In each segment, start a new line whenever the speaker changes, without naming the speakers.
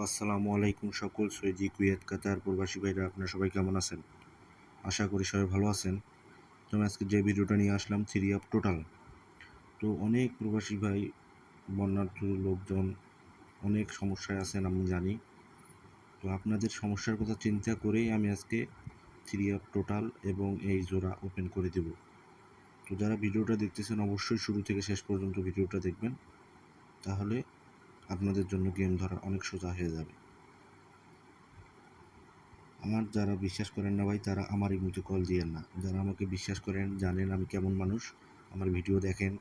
আসসালামু আলাইকুম সকল সৌদি কুয়েত কাতার প্রবাসী ভাইরা আপনারা সবাই কেমন আছেন? আশা করি সবাই ভালো আছেন। তো আমি আজকে যে ভিডিওটা নিয়ে আসলাম 3 টোটাল। তো অনেক প্রবাসী ভাই বন্যার্থ লোকজন অনেক সমস্যায় আছেন আমি জানি। তো আপনাদের সমস্যার কথা চিন্তা করেই আমি আজকে 3 টোটাল এবং এই জোড়া ওপেন করে দেব। তো যারা ভিডিওটা দেখতেছেন অবশ্যই শুরু থেকে শেষ পর্যন্ত ভিডিওটা দেখবেন, তাহলে আপনাদের জন্য গেম ধরা অনেক সোজা হয়ে যাবে। আমার যারা বিশ্বাস করেন না ভাই, তারা আমার এই মুহূর্তে কল দিয়েন না। যারা আমাকে বিশ্বাস করেন, জানেন আমি কেমন মানুষ, আমার ভিডিও দেখেন,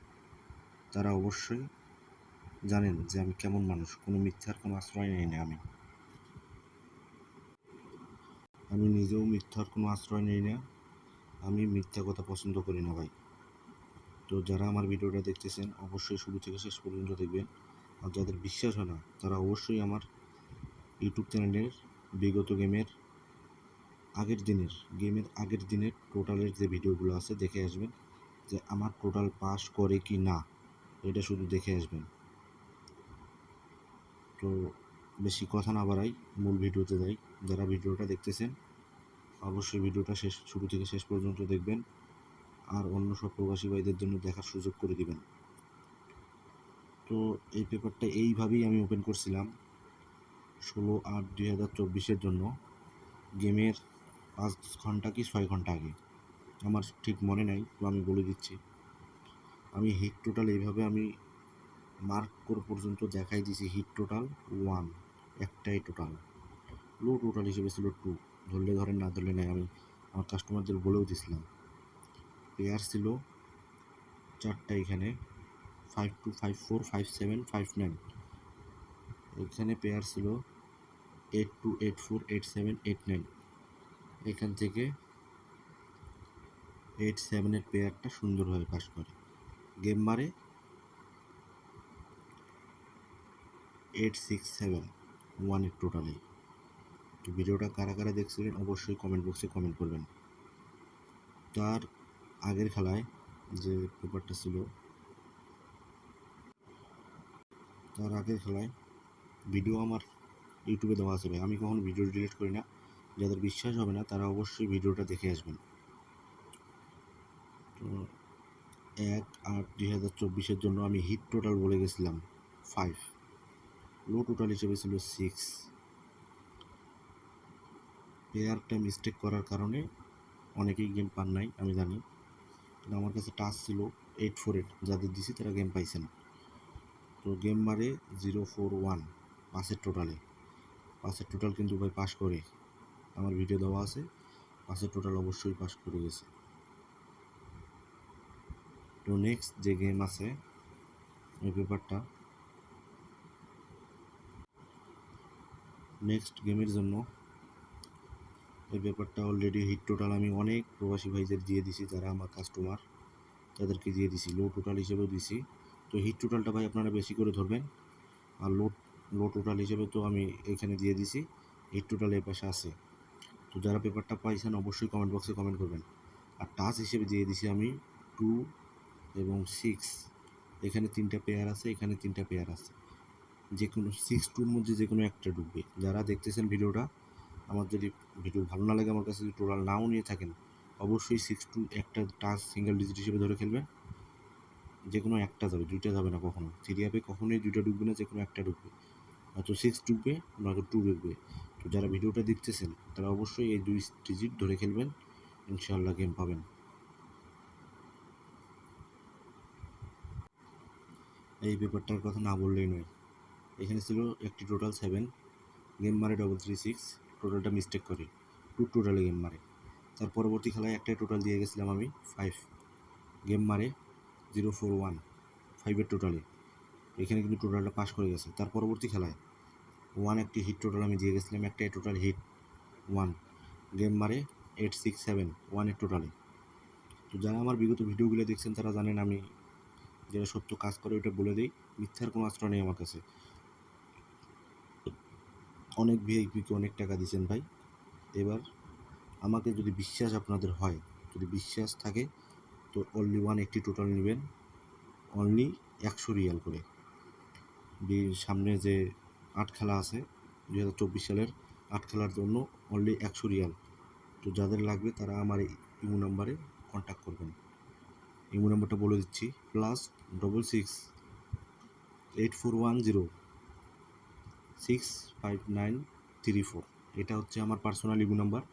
তারা অবশ্যই জানেন যে আমি কেমন মানুষ। কোনো মিথ্যার কোনো আশ্রয় নেই না আমি নিজেও মিথ্যার কোনো আশ্রয় নেই না। আমি মিথ্যা কথা পছন্দ করি না ভাই। তো যারা আমার ভিডিওটা দেখতেছেন অবশ্যই শুরু থেকে শেষ পর্যন্ত দেখবেন। আর যাদের বিশ্বাস হয় না তারা অবশ্যই আমার ইউটিউব চ্যানেলের বিগত গেমের আগের দিনের টোটালের যে ভিডিওগুলো আছে দেখে আসবেন, যে আমার টোটাল পাস করে কি না, এটা শুধু দেখে আসবেন। তো বেশি কথা না বাড়াই, মূল ভিডিওতে যাই। যারা ভিডিওটা দেখতেছেন অবশ্যই ভিডিওটা শুরু থেকে শেষ পর্যন্ত দেখবেন, আর অন্য সব প্রবাসী ভাইদের জন্য দেখার সুযোগ করে দিবেন। তো এই পেপারটা এইভাবেই আমি ওপেন করছিলাম 16/8/2024 জন্য, গেমের 5 ঘন্টা কি 6 ঘন্টা আগে, আমার ঠিক মনে নাই। তো আমি বলে দিচ্ছি, আমি হিট টোটাল এইভাবে আমি মার্ক করে পর্যন্ত দেখাই দিয়েছি। হিট টোটাল 1, একটাই টোটাল। লো টোটাল হিসেবে ছিল 2, ধরলে ধরেন না ধরলে নাই। আমি আমার কাস্টমারদের বলেও দিছিলাম। পেয়ার ছিল 4টা এখানে, 52, 54, 57, 59। এখানে পেয়ার ছিল 82, 84, 87, 89। এখান থেকে 87-এর পেয়ারটা সুন্দরভাবে পাস করে, গেম মারে 867 1-এর টোটালে। তো ভিডিওটা কারা কারা দেখছিলেন অবশ্যই কমেন্ট বক্সে কমেন্ট করবেন। তার আগের খেলায় যে পেপারটা ছিল, তার আগের খেলায় ভিডিও আমার ইউটিউবে দেওয়া আছে ভাই। আমি কখনো ভিডিও ডিলিট করি না। যাদের বিশ্বাস হবে না তারা অবশ্যই ভিডিওটা দেখে আসবেন। তো 1/8/2024 জন্য আমি হিট টোটাল বলে গেছিলাম 5, লো টোটাল হিসেবে ছিল 6। পেয়ারটা মিস্টেক করার কারণে অনেকেই গেম পান নাই আমি জানি, কিন্তু আমার কাছে টাচ ছিল 848, যাদের দিছি তারা গেম পাইছেন। তো গেম মারে 041 পাসের টোটাল কিন্তু ভাই পাস করে, আমার ভিডিও দেওয়া আছে। পাসের টোটাল অবশ্যই পাস করে গেছে। তো নেক্সট যে গেম আছে এই পেপারটা, নেক্সট গেমের জন্য এই পেপারটা অলরেডি হিট টোটাল আমি অনেক প্রবাসী ভাইদের দিয়ে দিছি, যারা আমার কাস্টমার তাদেরকে দিয়ে দিছি। লো টোটাল হিসেবেও দিছি। তো হিট টোটালটা ভাই আপনারা বেশি করে ধরবেন, আর লো টোটাল হিসেবে তো আমি এখানে দিয়ে দিছি। হিট টোটাল এই পাশে আছে। তো যারা পেপারটা পাইছেন অবশ্যই কমেন্ট বক্সে কমেন্ট করবেন। আর টাচ হিসেবে দিয়ে দিছি আমি 2 এবং 6। এখানে 3টা পেয়ার আছে, এখানে 3টা পেয়ার আছে। যে কোনো 6-2-র মধ্যে যে কোনো একটা ঢুকবে। যারা দেখতেছেন ভিডিওটা, আমার যদি ভিডিও ভালো না লাগে, আমার কাছে যদি টোটাল নাও নিয়ে থাকেন, অবশ্যই 6-2 একটা টাচ সিঙ্গেল ডিজিট হিসেবে ধরে খেলবেন। যে কোনো একটা যাবে, 2টা যাবে না কখনো। 3 অ্যাপে কখনোই 2টা ঢুকবে না, যে কোনো একটা ঢুকবে। হয়তো 6 ঢুকবে, নয়তো 2 ঢুকবে। তো যারা ভিডিওটা দেখতেছেন তারা অবশ্যই এই 2 ডিজিট ধরে খেলবেন, ইনশাআল্লাহ গেম পাবেন। এই পেপারটার কথা না বললেই নয়। এখানে ছিল একটি টোটাল 7, গেম মারে 336, টোটালটা মিস্টেক করে 2 টোটালে গেম মারে। তার পরবর্তী খেলায় একটাই টোটাল দিয়ে গেছিলাম আমি 5, গেম মারে 041 5-এর টোটালে। এখানে কিন্তু টোটালটা পাস করে গেছে। তার পরবর্তী খেলায় 1 একটি হিট টোটাল আমি দিয়ে গেছিলাম, একটাই টোটাল হিট 1, গেম মারে 867 1-এর টোটালে। তো যারা আমার বিগত ভিডিওগুলো দেখছেন তারা জানেন আমি যেটা সত্য কাজ করে ওইটা বলে দিই, মিথ্যার কোনো আশ্রয় নেই আমার কাছে। অনেক ভিআইপিকে অনেক টাকা দিয়েছেন ভাই। এবার আমাকে যদি বিশ্বাস আপনাদের হয়, যদি বিশ্বাস থাকে, তো অনলি 1 একটি টোটাল নেবেন, অনলি 100 রিয়াল করে। সামনে যে 8 খেলা আছে 2024 সালের 8 খেলার জন্য অনলি 100 রিয়াল। তো যাদের লাগবে তারা আমার এই ইমো নাম্বারে কন্ট্যাক্ট করবেন। ইমো নাম্বারটা বলে দিচ্ছি, +66 8410 65934। এটা হচ্ছে আমার পার্সোনাল ইমো নাম্বার।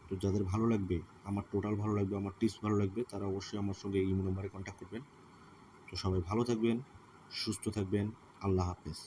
তো যাদের ভালো লাগবে, আমার টোটাল ভালো লাগবে, আমার টিপস ভালো লাগবে, তারা অবশ্যই আমার সঙ্গে ইমো নাম্বারে কন্ট্যাক্ট করবেন। তো সবাই ভালো থাকবেন, সুস্থ থাকবেন। আল্লাহ হাফেজ।